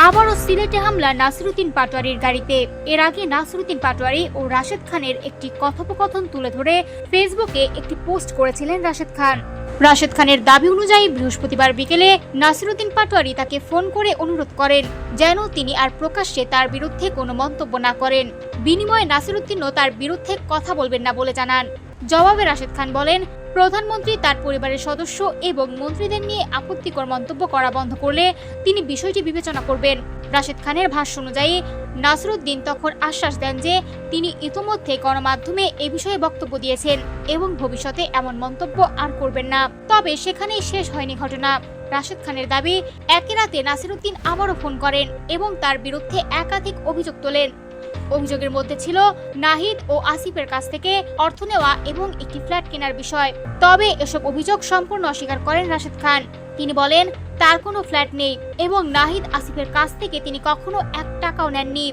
আবারও সিলেটে হামলা নাসিরউদ্দিন পাটোয়ারির গাড়িতে। এর আগে নাসিরউদ্দিন পাটোয়ারি ও রাশেদ খানের একটি কথোপকথন তুলে ধরে ফেসবুকে একটি পোস্ট করেছিলেন রাশেদ খান। রাশেদ খানের দাবি অনুযায়ী বৃহস্পতিবার বিকেলে নাসিরউদ্দিন পাটোয়ারি তাকে ফোন করে অনুরোধ করেন যেন তিনি আর প্রকাশ্যে তার বিরুদ্ধে কোনো মন্তব্য না করেন। বিনিময়ে নাসিরউদ্দিনও তার বিরুদ্ধে কথা বলবেন না বলে জানান। জবাবে রাশেদ খান বলেন, প্রধানমন্ত্রী তার পরিবারের সদস্য এবং মন্ত্রীদের নিয়ে আপত্তিকর মন্তব্য করা বন্ধ করলে তিনি বিষয়টি বিবেচনা করবেন। রাশেদ খানের ভাষ্য অনুযায়ী নাসিরউদ্দিন তখন আশ্বাস দেন যে তিনি ইতোমধ্যে গণমাধ্যমে এ বিষয়ে বক্তব্য দিয়েছেন এবং ভবিষ্যতে এমন মন্তব্য আর করবেন না। তবে সেখানেই শেষ হয়নি ঘটনা। রাশেদ খানের দাবি, একই রাতে নাসিরউদ্দিন আবারও ফোন করেন এবং তার বিরুদ্ধে একাধিক অভিযোগ তোলেন। অভিযোগের মধ্যে ছিল নাহিদ ও আসিফের কাছ থেকে অর্থ নেওয়া এবং একটি ফ্ল্যাট কেনার বিষয়। তবে এসব অভিযোগ সম্পূর্ণ অস্বীকার করেন রাশেদ খান। তিনি বলেন, তার কোনো ফ্ল্যাট নেই এবং নাহিদ আসিফের কাছ থেকে তিনি কখনো 1 টাকাও নেননি।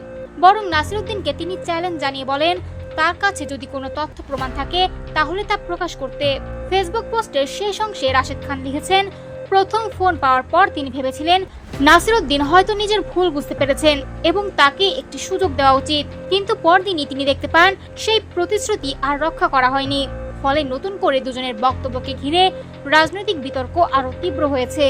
বরং নাসিরউদ্দিনকে তিনি চ্যালেঞ্জ জানিয়ে বলেন, তার কাছে যদি কোনো তথ্য প্রমাণ থাকে তাহলে তা প্রকাশ করতে। ফেসবুক পোস্টের শেষ অংশে রাশেদ খান লিখেছেন, প্রথম ফোন পাওয়ার পর তিনি ভেবেছিলেন নাসিরউদ্দিন হয়তো নিজের ভুল বুঝতে পেরেছেন এবং তাকে একটি সুযোগ দেওয়া উচিত, কিন্তু পরদিনই তিনি দেখতে পান সেই প্রতিশ্রুতি আর রক্ষা করা হয়নি। ফলে নতুন করে দুজনের বক্তব্যকে ঘিরে রাজনৈতিক বিতর্ক আরো তীব্র হয়েছে।